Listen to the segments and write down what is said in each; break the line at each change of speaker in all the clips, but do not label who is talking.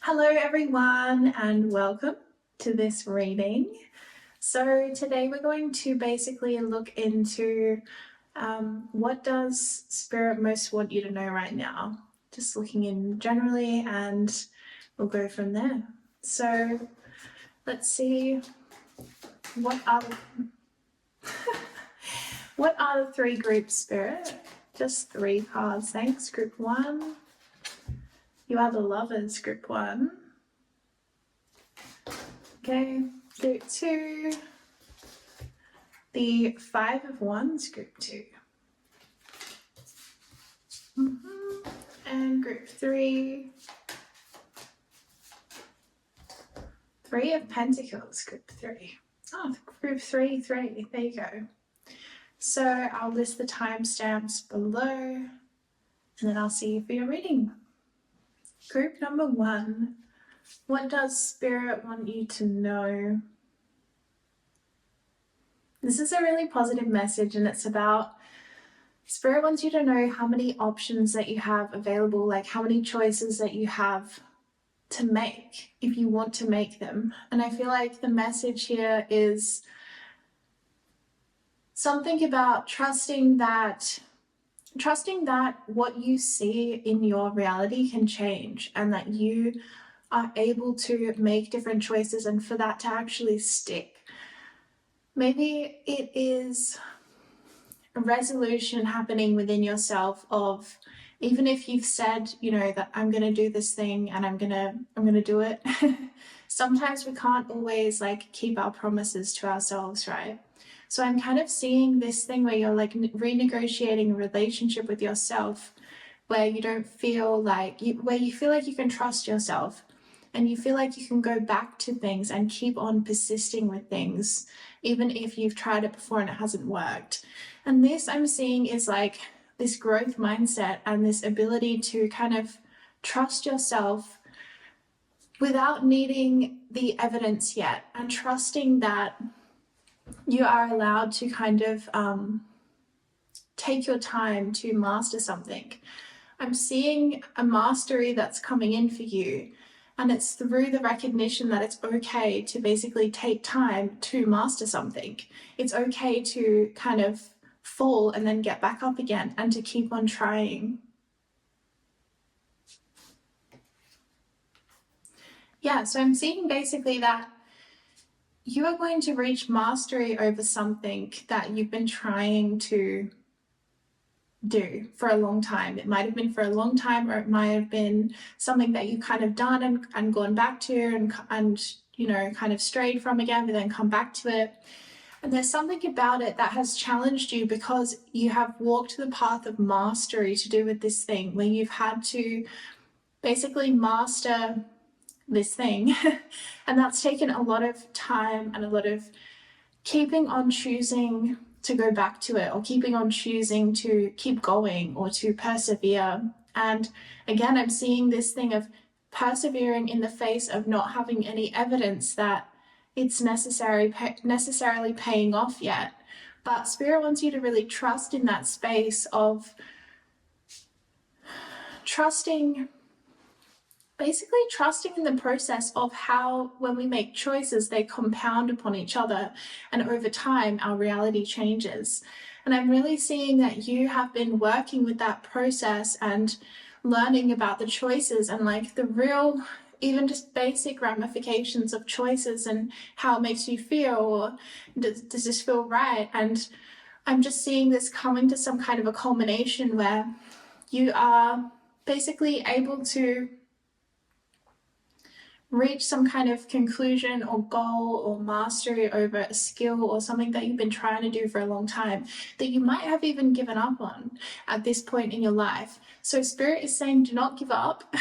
Hello everyone and welcome to this reading. So today we're going to basically look into what does Spirit most want you to know right now. Just looking in generally and we'll go from there. So let's see what are the three groups, Spirit? Just 3 cards, thanks. Group 1. You are the Lovers, Group 1. Okay, Group 2. The 5 of Wands, Group 2. And Group 3. 3 of Pentacles, Group 3. Oh, Group 3, 3. There you go. So I'll list the timestamps below and then I'll see you for your reading. Group number 1. What does Spirit want you to know? This is a really positive message and it's about Spirit wants you to know how many options that you have available, like how many choices that you have to make if you want to make them. And I feel like the message here is something about trusting that what you see in your reality can change and that you are able to make different choices and for that to actually stick. Maybe it is a resolution happening within yourself of, even if you've said, you know, that I'm going to do this thing and I'm going to do it. Sometimes we can't always like keep our promises to ourselves, right? So I'm kind of seeing this thing where you're like renegotiating a relationship with yourself where you don't feel like where you feel like you can trust yourself and you feel like you can go back to things and keep on persisting with things even if you've tried it before and it hasn't worked. And this I'm seeing is like this growth mindset and this ability to kind of trust yourself without needing the evidence yet, and trusting that you are allowed to kind of take your time to master something. I'm seeing a mastery that's coming in for you, and it's through the recognition that it's okay to basically take time to master something. It's okay to kind of fall and then get back up again and to keep on trying. Yeah, so I'm seeing basically that you are going to reach mastery over something that you've been trying to do for a long time. It might have been for a long time, or it might have been something that you kind of done and gone back to and you know, kind of strayed from again, but then come back to it. And there's something about it that has challenged you because you have walked the path of mastery to do with this thing, where you've had to basically master this thing. And that's taken a lot of time and a lot of keeping on choosing to go back to it, or keeping on choosing to keep going or to persevere. And again, I'm seeing this thing of persevering in the face of not having any evidence that it's necessarily paying off yet. But Spirit wants you to really trust in that space of trusting in the process of how, when we make choices, they compound upon each other, and over time our reality changes. And I'm really seeing that you have been working with that process and learning about the choices and like the real, even just basic ramifications of choices and how it makes you feel, or does this feel right? And I'm just seeing this coming to some kind of a culmination where you are basically able to reach some kind of conclusion or goal or mastery over a skill or something that you've been trying to do for a long time that you might have even given up on at this point in your life. So Spirit is saying, do not give up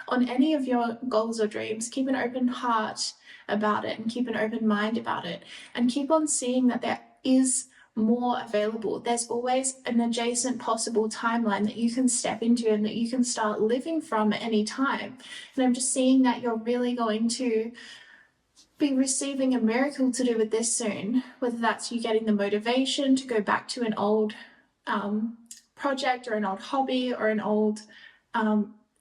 on any of your goals or dreams. Keep an open heart about it and keep an open mind about it, and keep on seeing that there is more available. There's always an adjacent possible timeline that you can step into and that you can start living from at any time. And I'm just seeing that you're really going to be receiving a miracle to do with this soon, whether that's you getting the motivation to go back to an old project or an old hobby or an old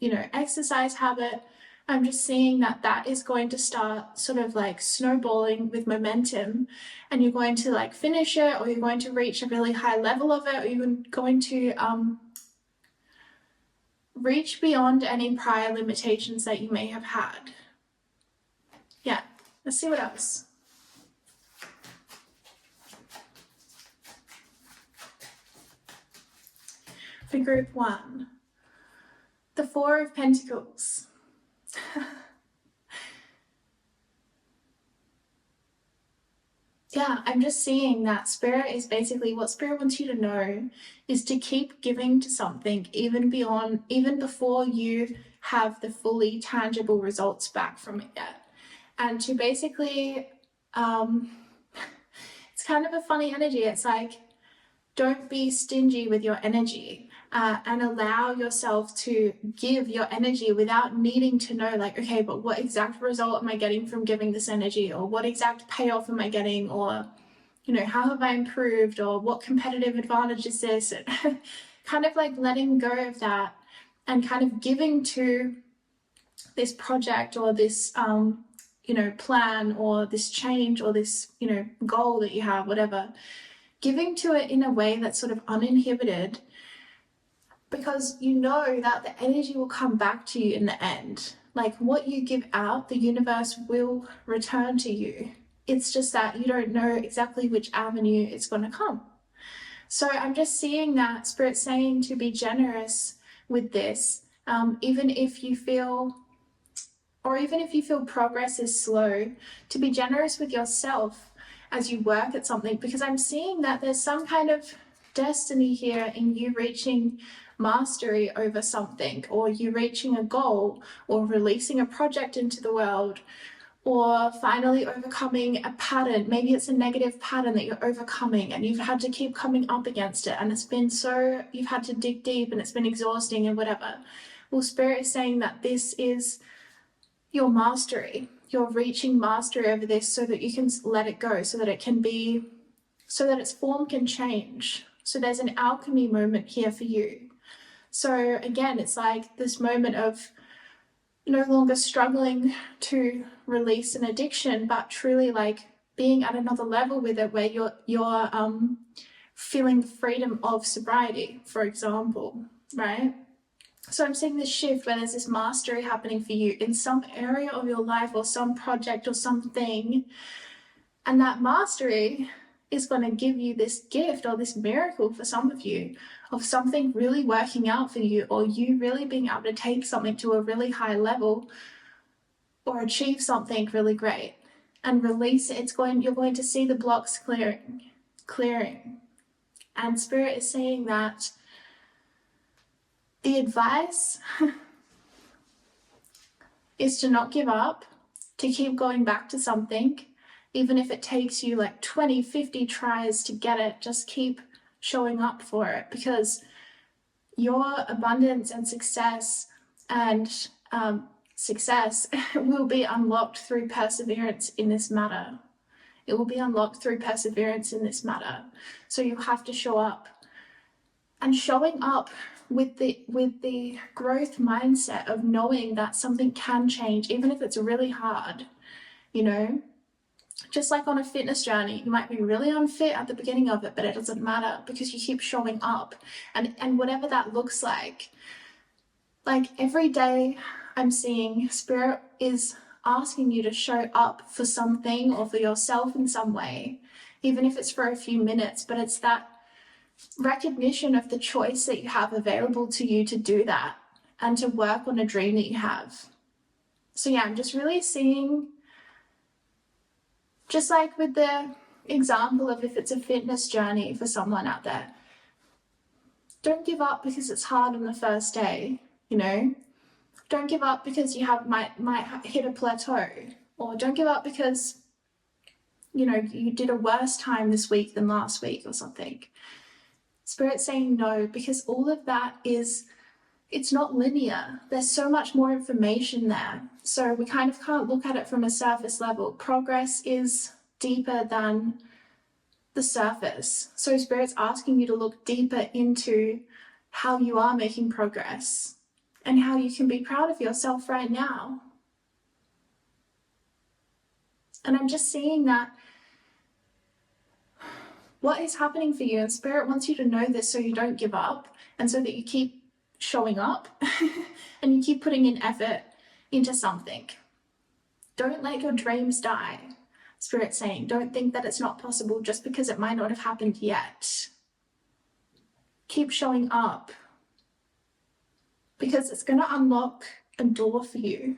exercise habit. I'm just seeing that that is going to start sort of like snowballing with momentum, and you're going to like finish it, or you're going to reach a really high level of it, or you're going to reach beyond any prior limitations that you may have had. Yeah, let's see what else. For group 1, the Four of Pentacles. Yeah, I'm just seeing that Spirit is basically, what Spirit wants you to know is to keep giving to something even before you have the fully tangible results back from it yet. And to basically, it's kind of a funny energy. It's like, don't be stingy with your energy, and allow yourself to give your energy without needing to know, like, okay, but what exact result am I getting from giving this energy? Or what exact payoff am I getting? Or, you know, how have I improved? Or what competitive advantage is this? And kind of like letting go of that and kind of giving to this project or this, you know, plan or this change or this, you know, goal that you have, whatever. Giving to it in a way that's sort of uninhibited, because you know that the energy will come back to you in the end. Like, what you give out, the universe will return to you. It's just that you don't know exactly which avenue it's going to come. So I'm just seeing that Spirit saying to be generous with this, even if you feel progress is slow, to be generous with yourself as you work at something, because I'm seeing that there's some kind of destiny here in you reaching mastery over something, or you reaching a goal, or releasing a project into the world, or finally overcoming a pattern. Maybe it's a negative pattern that you're overcoming and you've had to keep coming up against it, and it's been so, you've had to dig deep and it's been exhausting and whatever. Well, Spirit is saying that this is your mastery. You're reaching mastery over this so that you can let it go, so that it can be, so that its form can change. So there's an alchemy moment here for you. So again, it's like this moment of no longer struggling to release an addiction, but truly like being at another level with it, where you're feeling the freedom of sobriety, for example, right? So I'm seeing this shift where there's this mastery happening for you in some area of your life or some project or something. And that mastery is going to give you this gift or this miracle for some of you of something really working out for you, or you really being able to take something to a really high level or achieve something really great and release it. You're going to see the blocks clearing. And Spirit is saying that the advice is to not give up, to keep going back to something, even if it takes you like 20, 50 tries to get it. Just keep showing up for it, because your abundance and success will be unlocked through perseverance in this matter. It will be unlocked through perseverance in this matter. So you have to show up, and showing up with the growth mindset of knowing that something can change, even if it's really hard. You know, just like on a fitness journey, you might be really unfit at the beginning of it, but it doesn't matter, because you keep showing up, and whatever that looks like every day I'm seeing Spirit is asking you to show up for something or for yourself in some way, even if it's for a few minutes. But it's that recognition of the choice that you have available to you to do that and to work on a dream that you have. So yeah, I'm just really seeing, just like with the example of if it's a fitness journey for someone out there, don't give up because it's hard on the first day, you know? Don't give up because you might hit a plateau, or don't give up because, you know, you did a worse time this week than last week or something. Spirit's saying no, because all of that it's not linear. There's so much more information there. So we kind of can't look at it from a surface level. Progress is deeper than the surface. So Spirit's asking you to look deeper into how you are making progress and how you can be proud of yourself right now. And I'm just seeing that what is happening for you, and Spirit wants you to know this so you don't give up, and so that you keep showing up and you keep putting in effort into something. Don't let your dreams die. Spirit's saying, don't think that it's not possible just because it might not have happened yet. Keep showing up, because it's going to unlock a door for you.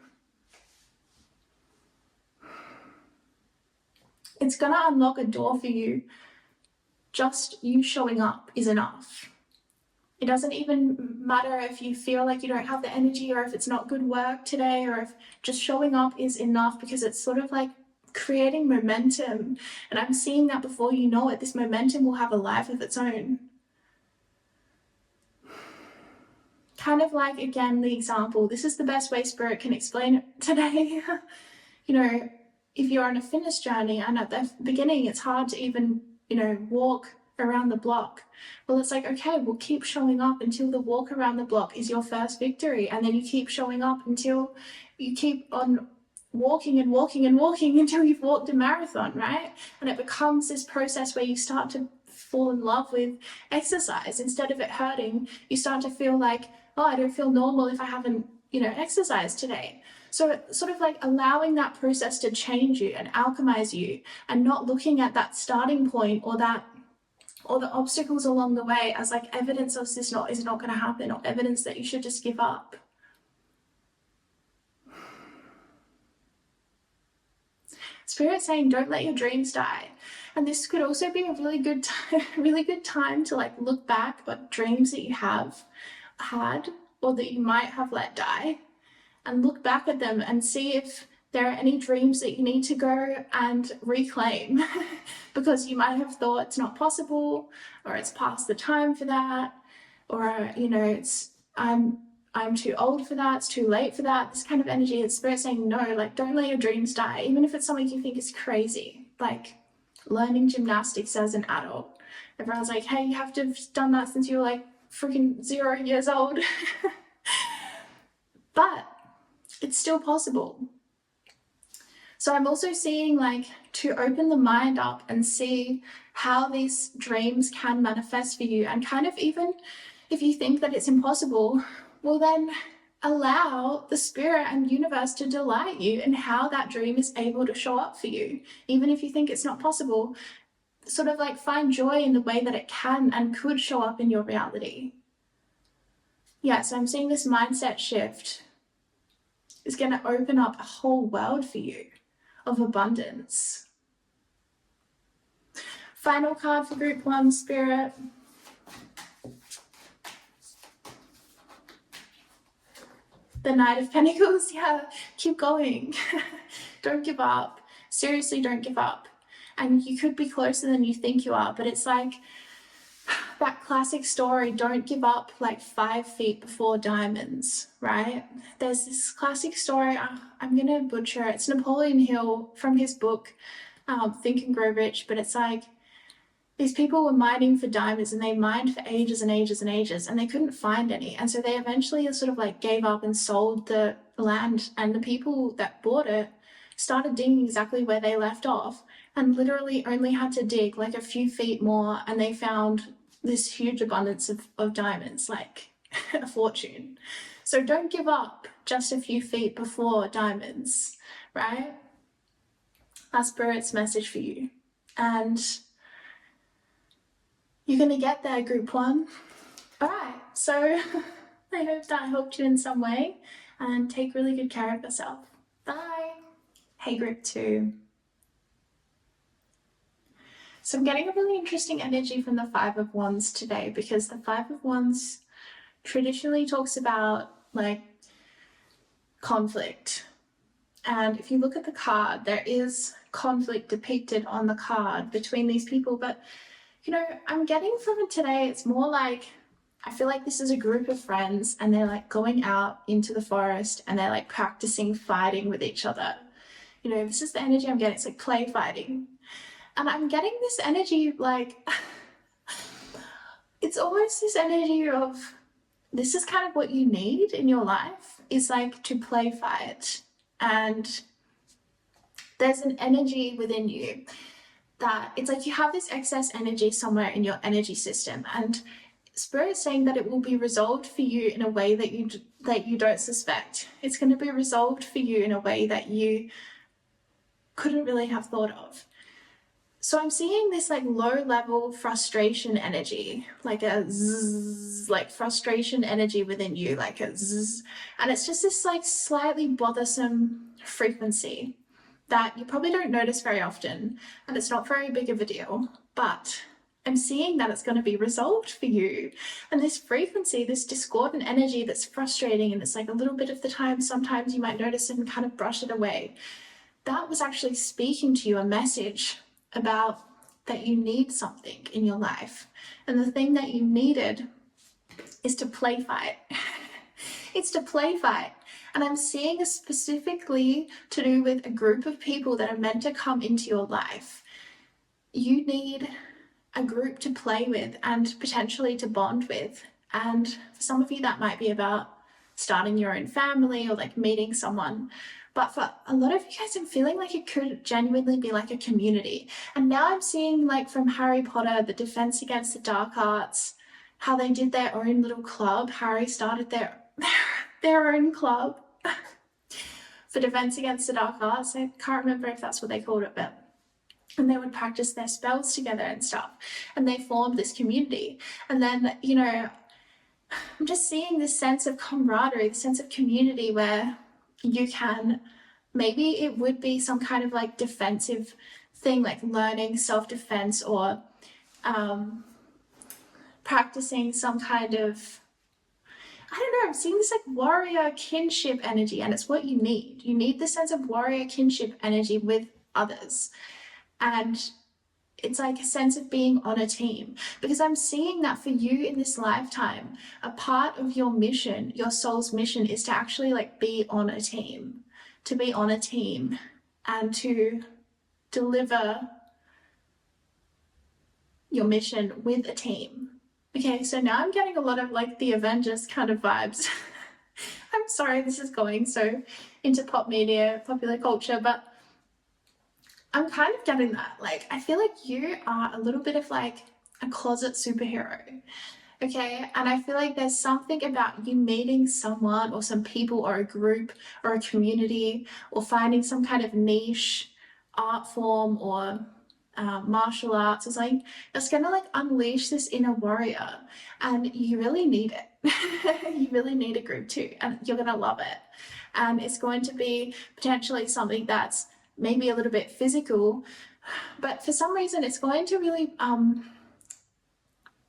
It's going to unlock a door for you. Just you showing up is enough. It doesn't even matter if you feel like you don't have the energy, or if it's not good work today, or if just showing up is enough, because it's sort of like creating momentum. And I'm seeing that before you know it, this momentum will have a life of its own. Kind of like, again, the example, this is the best way Spirit can explain it today. You know, if you're on a fitness journey and at the beginning it's hard to even, walk around the block. Well, it's like, okay, we'll keep showing up until the walk around the block is your first victory. And then you keep showing up until you keep on walking and walking and walking until you've walked a marathon, right? And it becomes this process where you start to fall in love with exercise. Instead of it hurting, you start to feel like, oh, I don't feel normal if I haven't, exercised today. So it's sort of like allowing that process to change you and alchemize you, and not looking at that starting point or the obstacles along the way as like evidence of this is not going to happen, or evidence that you should just give up. Spirit saying, don't let your dreams die. And this could also be a really good time to like look back at dreams that you have had or that you might have let die, and look back at them and see if there are any dreams that you need to go and reclaim because you might have thought it's not possible, or it's past the time for that, or it's I'm too old for that, it's too late for that. This kind of energy is Spirit saying, no, like, don't let your dreams die, even if it's something you think is crazy, like learning gymnastics as an adult. Everyone's like, hey, you have to have done that since you were like freaking 0 years old. But it's still possible. So I'm also seeing like to open the mind up and see how these dreams can manifest for you, and kind of, even if you think that it's impossible, well then allow the Spirit and universe to delight you in how that dream is able to show up for you. Even if you think it's not possible, sort of like find joy in the way that it can and could show up in your reality. Yeah, so I'm seeing this mindset shift is going to open up a whole world for you of abundance. Final card for group 1, Spirit. The Knight of Pentacles. Yeah, keep going. Don't give up. Seriously, don't give up. And you could be closer than you think you are, but it's like that classic story, don't give up like 5 feet before diamonds, right? There's this classic story, I'm going to butcher it. It's Napoleon Hill from his book, Think and Grow Rich, but it's like these people were mining for diamonds, and they mined for ages and ages and ages, and they couldn't find any. And so they eventually sort of like gave up and sold the land, and the people that bought it started digging exactly where they left off, and literally only had to dig like a few feet more, and they found this huge abundance of diamonds, like a fortune. So don't give up just a few feet before diamonds, right? That's Spirit's message for you. And you're going to get there, group 1. All right, so I hope that helped you in some way, and take really good care of yourself. Bye. Hey, group 2. So I'm getting a really interesting energy from the 5 of Wands today, because the 5 of Wands traditionally talks about like conflict. And if you look at the card, there is conflict depicted on the card between these people. But, I'm getting from it today, it's more like, I feel like this is a group of friends, and they're like going out into the forest, and they're like practicing fighting with each other. This is the energy I'm getting. It's like play fighting. And I'm getting this energy like, it's almost this energy of, this is kind of what you need in your life, is like to play fight. And There's an energy within you that it's like you have this excess energy somewhere in your energy system, and Spirit is saying that it will be resolved for you in a way that you don't suspect. It's going to be resolved for you in a way that you couldn't really have thought of. So I'm seeing this like low level frustration energy, like a zzz, like frustration energy within you, like a zzz. And it's just this like slightly bothersome frequency that you probably don't notice very often, and it's not very big of a deal, but I'm seeing that it's going to be resolved for you. And this frequency, this discordant energy that's frustrating, and it's like a little bit of the time, sometimes you might notice and kind of brush it away. That was actually speaking to you a message about that you need something in your life. And the thing that you needed is to play fight. It's to play fight. And I'm seeing it specifically to do with a group of people that are meant to come into your life. You need a group to play with and potentially to bond with. And for some of you, that might be about starting your own family or like meeting someone. But for a lot of you guys, I'm feeling like it could genuinely be like a community. And now I'm seeing, like from Harry Potter, the Defense Against the Dark Arts, how they did their own little club. Harry started their own club for Defense Against the Dark Arts. I can't remember if that's what they called it, but and they would practice their spells together and stuff. And they formed this community. And then, you know, I'm just seeing this sense of camaraderie, this sense of community where you can, maybe it would be some kind of like defensive thing, like learning self-defense or practicing some kind of, I don't know, I'm seeing this like warrior kinship energy, and it's what you need. You need the sense of warrior kinship energy with others. And it's like a sense of being on a team, because I'm seeing that for you in this lifetime, a part of your mission, your soul's mission, is to actually like be on a team, to be on a team and to deliver your mission with a team. Okay, so now I'm getting a lot of like the Avengers kind of vibes. I'm sorry this is going so into pop media, popular culture, but I'm kind of getting that. Like, I feel like you are a little bit of like a closet superhero, okay? And I feel like there's something about you meeting someone or some people or a group or a community or finding some kind of niche art form or martial arts or something that's gonna like unleash this inner warrior, and you really need it. You really need a group too, and you're gonna love it. And it's going to be potentially something that's maybe a little bit physical, but for some reason it's going to really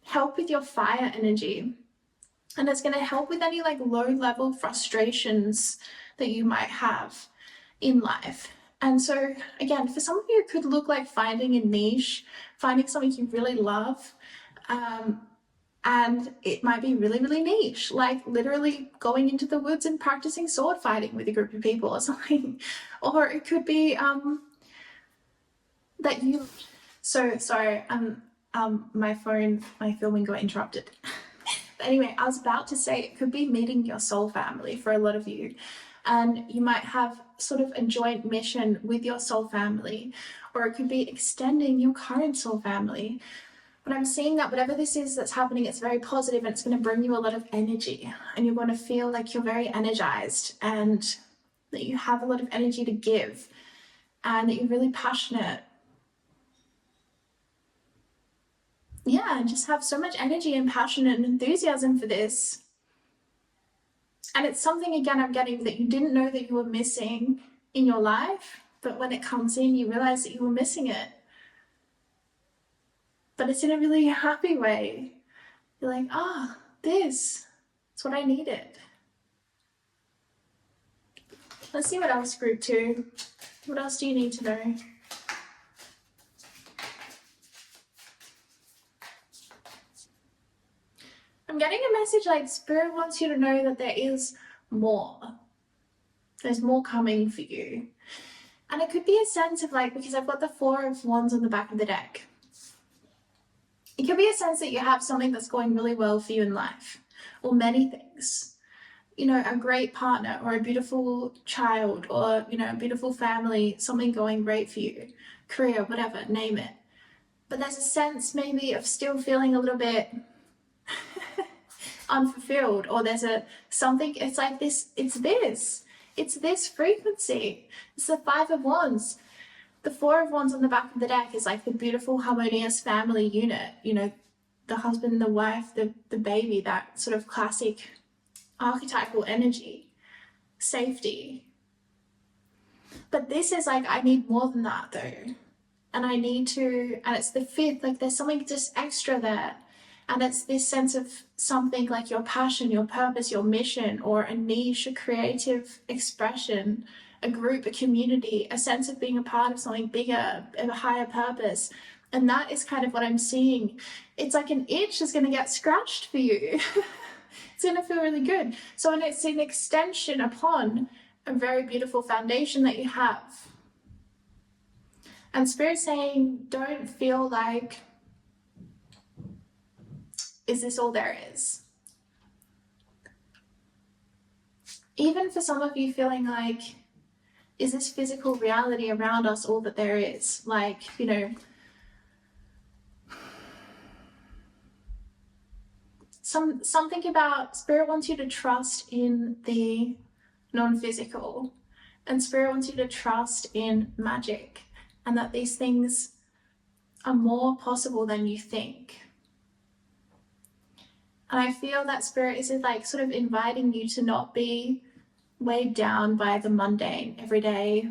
help with your fire energy, and it's going to help with any like low level frustrations that you might have in life. And so again, for some of you, it could look like finding a niche, finding something you really love, and it might be really, really niche, like literally going into the woods and practicing sword fighting with a group of people or something. Or it could be that you, so sorry, my filming got interrupted. But anyway, I was about to say it could be meeting your soul family for a lot of you. And you might have sort of a joint mission with your soul family, or it could be extending your current soul family. But I'm seeing that whatever this is that's happening, it's very positive and it's going to bring you a lot of energy, and you're going to feel like you're very energized and that you have a lot of energy to give and that you're really passionate. Yeah, and just have so much energy and passion and enthusiasm for this. And it's something, again, I'm getting that you didn't know that you were missing in your life, but when it comes in, you realize that you were missing it. But it's in a really happy way. You're like, this is what I needed. Let's see what else, group 2. What else do you need to know? I'm getting a message like Spirit wants you to know that there is more. There's more coming for you. And it could be a sense of like, because I've got the 4 of Wands on the back of the deck. It could be a sense that you have something that's going really well for you in life, or many things. you know, a great partner or a beautiful child or, you know, a beautiful family, something going great for you, career, whatever, name it. But there's a sense maybe of still feeling a little bit unfulfilled, or there's a something, it's like this, it's this frequency. It's the Five of Wands. The Four of Wands on the back of the deck is like the beautiful harmonious family unit, you know, the husband, the wife, the baby, that sort of classic archetypal energy, safety. But this is like, I need more than that though. And I need to, and it's the fifth, like there's something just extra there. And it's this sense of something like your passion, your purpose, your mission, or a niche, a creative expression, a group, a community, a sense of being a part of something bigger, a higher purpose. And that is kind of what I'm seeing. It's like an itch is going to get scratched for you. It's going to feel really good. So, and it's an extension upon a very beautiful foundation that you have. And Spirit's saying, don't feel like, is this all there is? Even for some of you feeling like, is this physical reality around us all that there is? Like, you know, something about Spirit wants you to trust in the non-physical, and Spirit wants you to trust in magic, and that these things are more possible than you think. And I feel that Spirit is like sort of inviting you to not be weighed down by the mundane, everyday.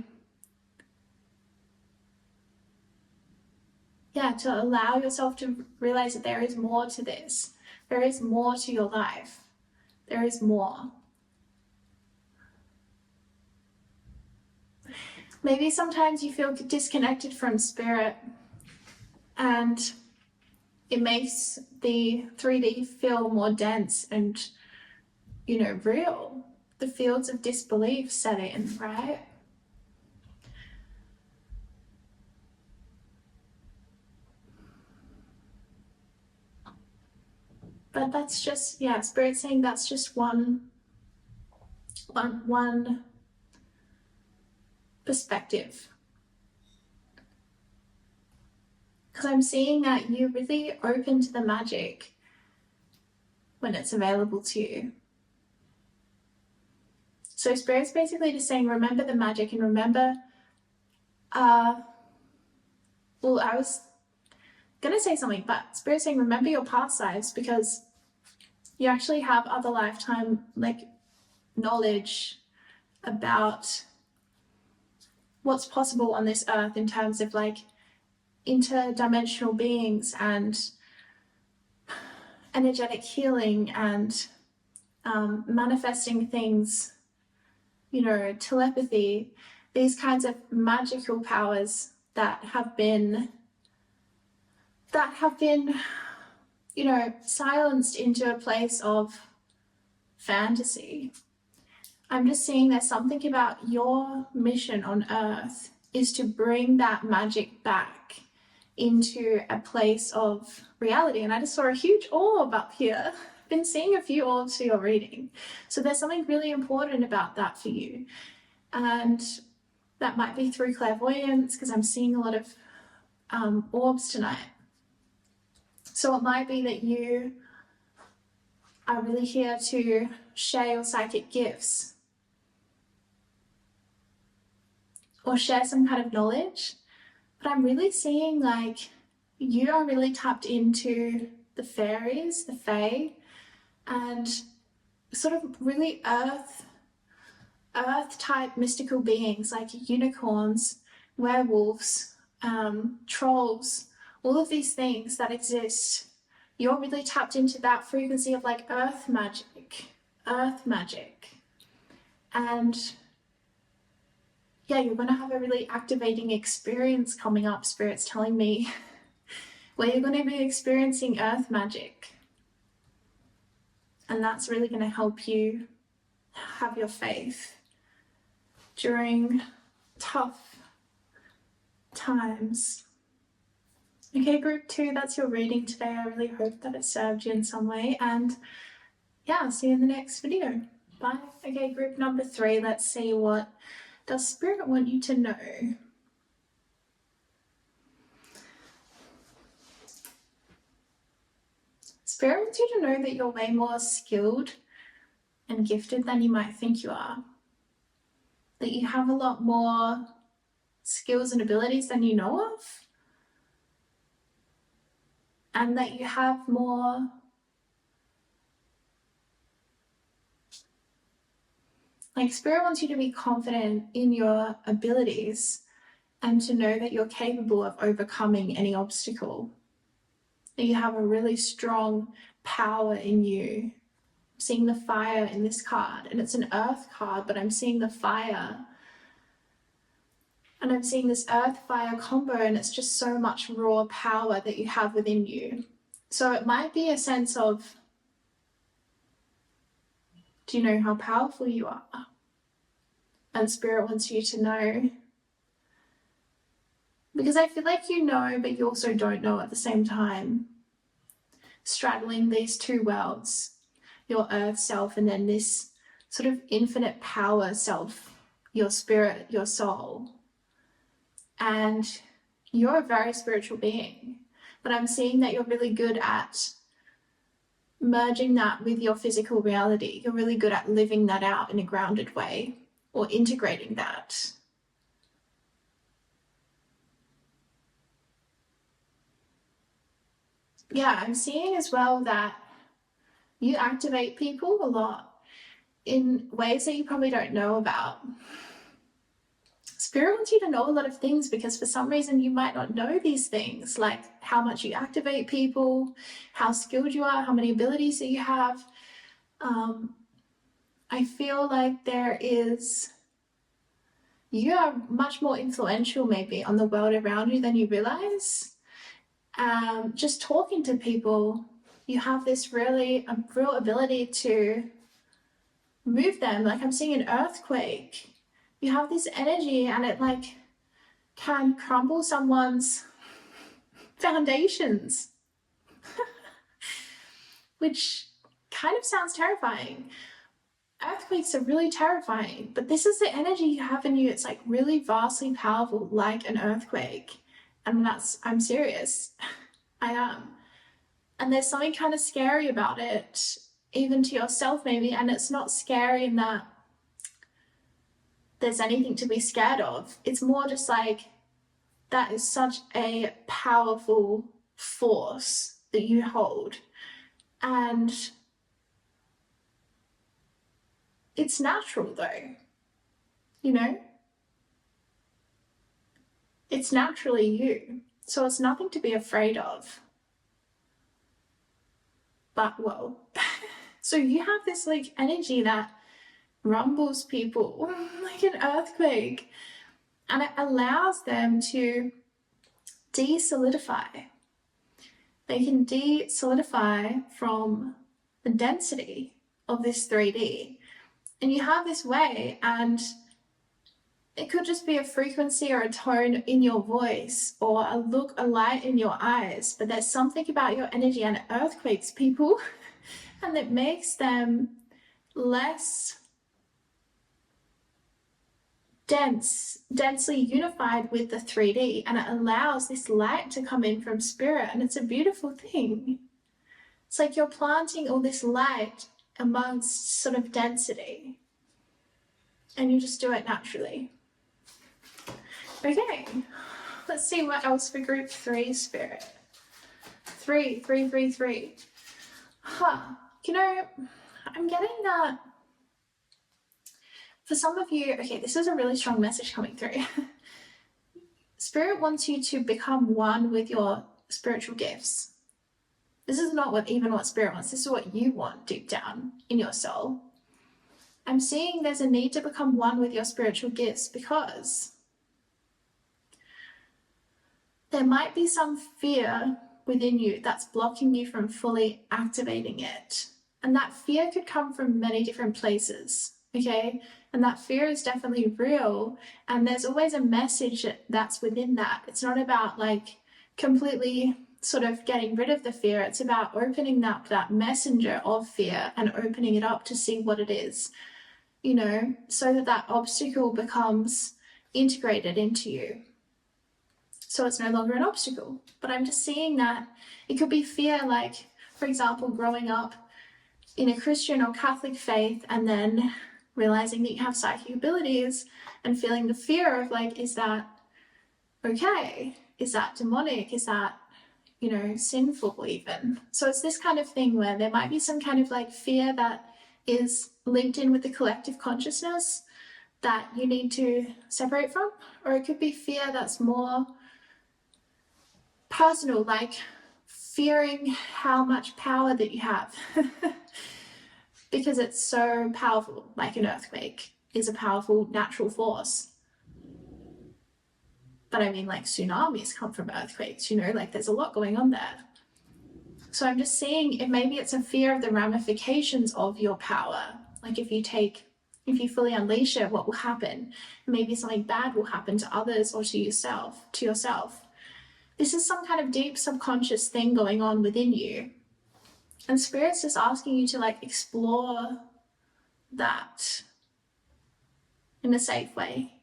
Yeah, to allow yourself to realize that there is more to this. There is more to your life. There is more. Maybe sometimes you feel disconnected from Spirit, and it makes the 3D feel more dense and, you know, real. The fields of disbelief set in, right? But that's just, yeah, Spirit's saying that's just one perspective. Because I'm seeing that you're really open to the magic when it's available to you. So Spirit's basically just saying, remember the magic, and remember, well, I was gonna say something, but Spirit's saying, remember your past lives, because you actually have other lifetime, like, knowledge about what's possible on this earth in terms of like interdimensional beings and energetic healing and manifesting things, you know, telepathy, these kinds of magical powers that have been, you know, silenced into a place of fantasy. I'm just seeing there's something about your mission on Earth is to bring that magic back into a place of reality. And I just saw a huge orb up here. I've been seeing a few orbs for your reading. So there's something really important about that for you. And that might be through clairvoyance, because I'm seeing a lot of orbs tonight. So it might be that you are really here to share your psychic gifts or share some kind of knowledge. But I'm really seeing like you are really tapped into the fairies, the fae, and sort of really earth type mystical beings like unicorns, werewolves, trolls, all of these things that exist. You're really tapped into that frequency of like earth magic. And yeah, you're going to have a really activating experience coming up, Spirit's telling me, where you're going to be experiencing earth magic. And that's really going to help you have your faith during tough times. Okay, group 2, that's your reading today. I really hope that it served you in some way. And yeah, I'll see you in the next video. Bye. Okay, group number 3. Let's see, what does Spirit want you to know? Spirit wants you to know that you're way more skilled and gifted than you might think you are. That you have a lot more skills and abilities than you know of. And that you have more Spirit wants you to be confident in your abilities and to know that you're capable of overcoming any obstacle. That you have a really strong power in you. I'm seeing the fire in this card, and it's an earth card, but I'm seeing the fire. And I'm seeing this earth-fire combo, and it's just so much raw power that you have within you. So it might be a sense of, do you know how powerful you are? And Spirit wants you to know. Because I feel like you know, but you also don't know at the same time. Straddling these two worlds, your earth self and then this sort of infinite power self, your spirit, your soul. And you're a very spiritual being, but I'm seeing that you're really good at merging that with your physical reality. You're really good at living that out in a grounded way, or integrating that. Yeah, I'm seeing as well that you activate people a lot in ways that you probably don't know about. Spirit wants you to know a lot of things because for some reason you might not know these things, like how much you activate people, how skilled you are, how many abilities that you have. I feel like you are much more influential maybe on the world around you than you realize. Just talking to people, you have this real ability to move them. Like I'm seeing an earthquake. You have this energy and it can crumble someone's foundations, which kind of sounds terrifying. Earthquakes are really terrifying, but this is the energy you have in you. It's like really vastly powerful, like an earthquake. And I'm serious. I am. And there's something kind of scary about it, even to yourself maybe. And it's not scary in that there's anything to be scared of. It's more just like, that is such a powerful force that you hold. And it's natural though, you know? It's naturally you. So it's nothing to be afraid of. But whoa. So you have this energy that rumbles people like an earthquake, and it allows them to de-solidify. They can de-solidify from the density of this 3D. And you have this way, and it could just be a frequency or a tone in your voice or a look, a light in your eyes, but there's something about your energy, and it earthquakes people and it makes them less densely unified with the 3D, and it allows this light to come in from spirit, and it's a beautiful thing. It's like you're planting all this light amongst sort of density, and you just do it naturally. Okay, let's see what else for group 3, Spirit. 3. You know, I'm getting that for some of you, okay, this is a really strong message coming through. Spirit wants you to become one with your spiritual gifts. This is not what Spirit wants. This is what you want deep down in your soul. I'm seeing there's a need to become one with your spiritual gifts because there might be some fear within you that's blocking you from fully activating it. And that fear could come from many different places, okay? And that fear is definitely real. And there's always a message that's within that. It's not about completely sort of getting rid of the fear. It's about opening up that messenger of fear and opening it up to see what it is, you know, so that that obstacle becomes integrated into you. So it's no longer an obstacle. But I'm just seeing that it could be fear, like, for example, growing up in a Christian or Catholic faith and then realizing that you have psychic abilities and feeling the fear of, like, is that okay? Is that demonic? Is that, you know, sinful even? So it's this kind of thing where there might be some kind of like fear that is linked in with the collective consciousness that you need to separate from, or it could be fear that's more personal, like fearing how much power that you have because it's so powerful. Like an earthquake is a powerful natural force. But I mean, like, tsunamis come from earthquakes, you know, like there's a lot going on there. So I'm just seeing if maybe it's a fear of the ramifications of your power. Like if you fully unleash it, what will happen? Maybe something bad will happen to others or to yourself. This is some kind of deep subconscious thing going on within you. And Spirit's just asking you to like explore that in a safe way.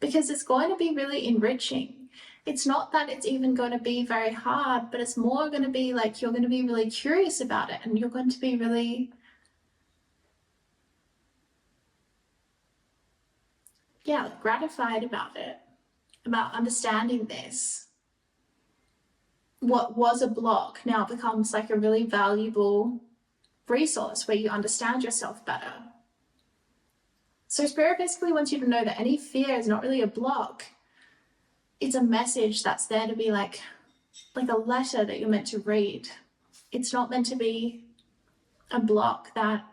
Because it's going to be really enriching. It's not that it's even going to be very hard, but it's more going to be like you're going to be really curious about it and you're going to be really, gratified about it, about understanding this. What was a block now becomes like a really valuable resource where you understand yourself better. So Spirit basically wants you to know that any fear is not really a block. It's a message that's there to be like a letter that you're meant to read. It's not meant to be a block that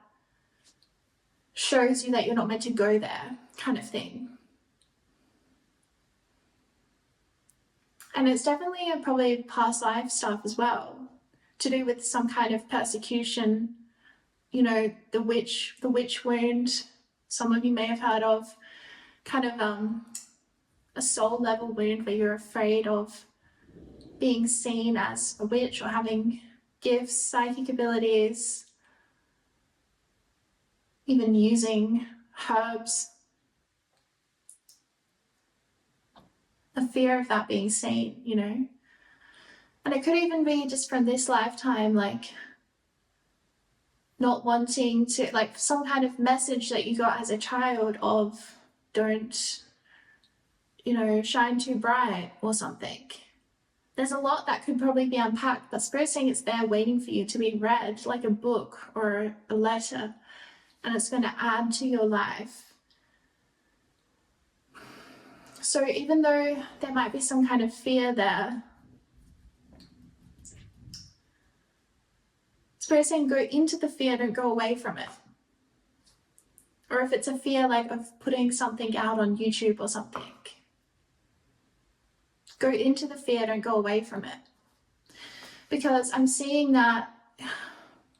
shows you that you're not meant to go there, kind of thing. And it's definitely probably past life stuff as well, to do with some kind of persecution, you know, the witch wound. Some of you may have heard of kind of a soul level wound where you're afraid of being seen as a witch or having gifts, psychic abilities, even using herbs. A fear of that being seen, you know. And it could even be just from this lifetime, like not wanting to, like some kind of message that you got as a child of don't, you know, shine too bright or something. There's a lot that could probably be unpacked, but Spirit's saying it's there waiting for you to be read, like a book or a letter, and it's going to add to your life. So even though there might be some kind of fear there, Spirit's saying go into the fear, don't go away from it. Or if it's a fear like of putting something out on YouTube or something, go into the fear, don't go away from it. Because I'm seeing that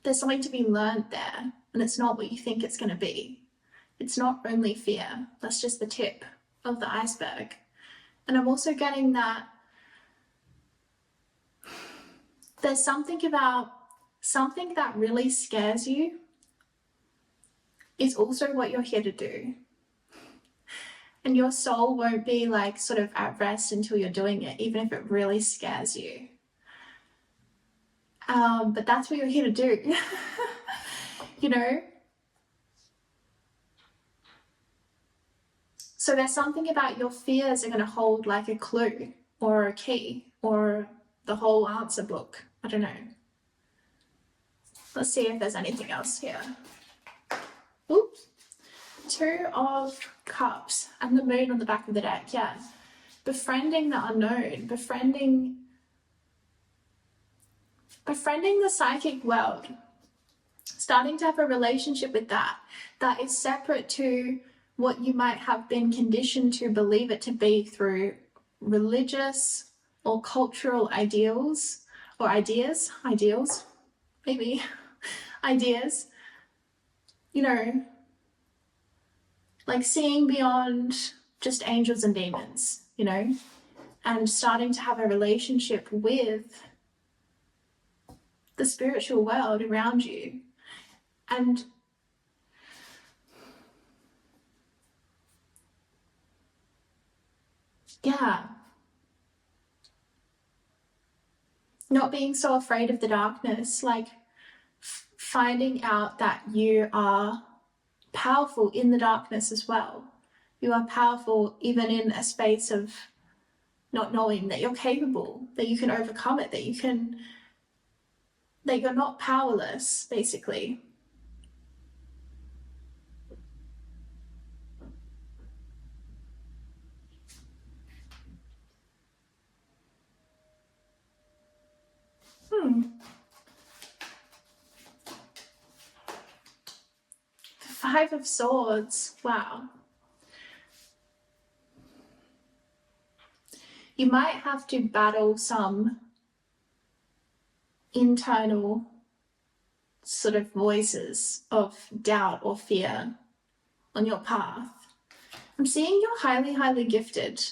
there's something to be learned there, and it's not what you think it's going to be. It's not only fear, that's just the tip of the iceberg. And I'm also getting that there's something about something that really scares you is also what you're here to do. And your soul won't be like sort of at rest until you're doing it, even if it really scares you. But that's what you're here to do, you know? So there's something about your fears are going to hold like a clue or a key or the whole answer book. I don't know. Let's see if there's anything else here. Oops. 2 of Cups and the Moon on the back of the deck. Yeah. Befriending the unknown. Befriending the psychic world. Starting to have a relationship with that is separate to what you might have been conditioned to believe it to be through religious or cultural ideals or ideals, maybe, ideas, you know, like seeing beyond just angels and demons, you know, and starting to have a relationship with the spiritual world around you. And yeah, not being so afraid of the darkness, like finding out that you are powerful in the darkness as well. You are powerful even in a space of not knowing that you're capable, that you can overcome it, that you're not powerless, basically. Five of Swords, wow. You might have to battle some internal sort of voices of doubt or fear on your path. I'm seeing you're highly, highly gifted.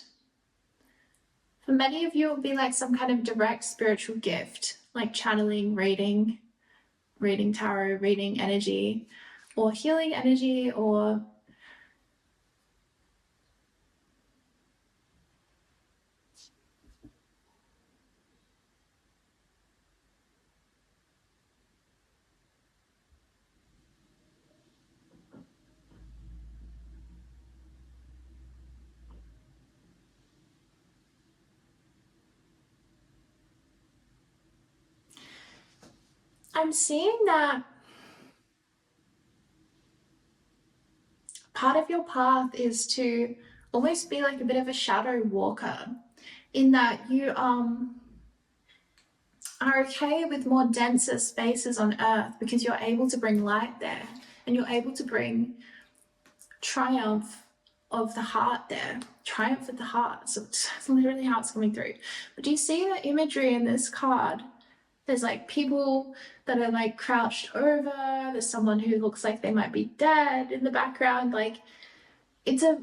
For many of you, it will be like some kind of direct spiritual gift, like channeling, reading tarot, reading energy, or healing energy, or I'm seeing that part of your path is to almost be like a bit of a shadow walker, in that you are okay with more denser spaces on earth because you're able to bring light there, and you're able to bring triumph of the heart there, triumph of the heart. So it's literally how it's coming through. But do you see the imagery in this card? There's like people that are like crouched over, there's someone who looks like they might be dead in the background. Like, it's a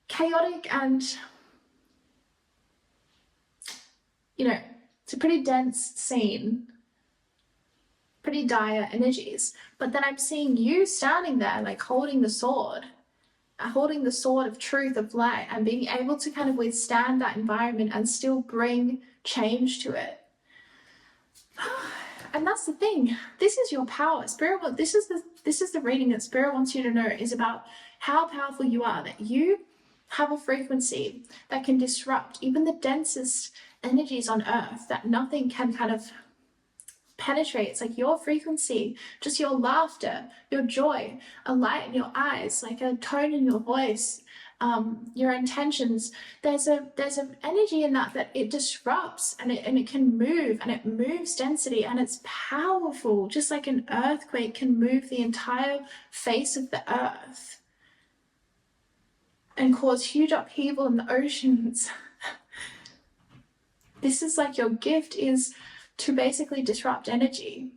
chaotic and, you know, it's a pretty dense scene, pretty dire energies. But then I'm seeing you standing there, like holding the sword of truth, of light, and being able to kind of withstand that environment and still bring change to it. And that's the thing. This is your power. Spirit, this is the reading that Spirit wants you to know, is about how powerful you are, that you have a frequency that can disrupt even the densest energies on earth, that nothing can kind of penetrate. It's like your frequency, just your laughter, your joy, a light in your eyes, like a tone in your voice, your intentions. There's an energy in that it disrupts, and it can move, and it moves density, and it's powerful, just like an earthquake can move the entire face of the earth and cause huge upheaval in the oceans. This is like your gift, is to basically disrupt energy,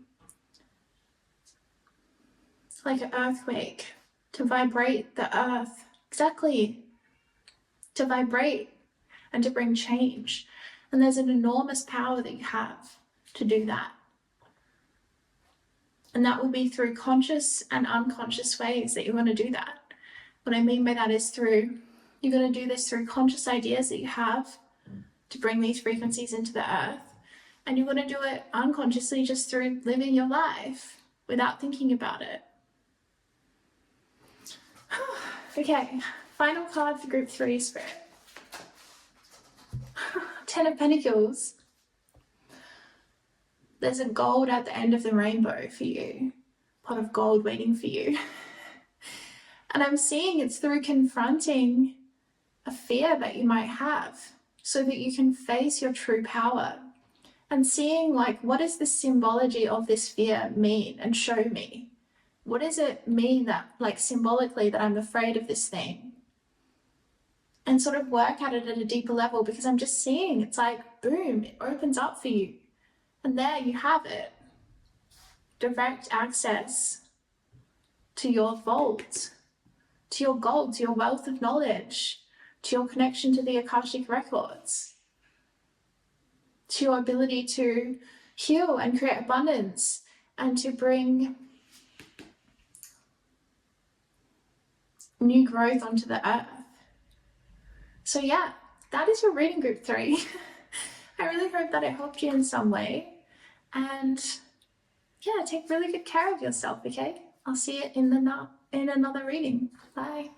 like an earthquake, to vibrate the earth. Exactly. To vibrate and to bring change. And there's an enormous power that you have to do that. And that will be through conscious and unconscious ways that you're going to do that. What I mean by that is you're going to do this through conscious ideas that you have to bring these frequencies into the earth. And you're going to do it unconsciously, just through living your life without thinking about it. Okay, final card for group 3, Spirit. 10 of Pentacles. There's a gold at the end of the rainbow for you. Pot of gold waiting for you. And I'm seeing it's through confronting a fear that you might have, so that you can face your true power. And seeing, like, what does the symbology of this fear mean, and show me. What does it mean that, like, symbolically, that I'm afraid of this thing? And sort of work at it at a deeper level, because I'm just seeing it's like, boom, it opens up for you. And there you have it. Direct access to your vault, to your gold, to your wealth of knowledge, to your connection to the Akashic records. to your ability to heal and create abundance and to bring new growth onto the earth. So yeah, that is your reading group 3. I really hope that it helped you in some way. And yeah, take really good care of yourself, okay? I'll see you in another reading. Bye.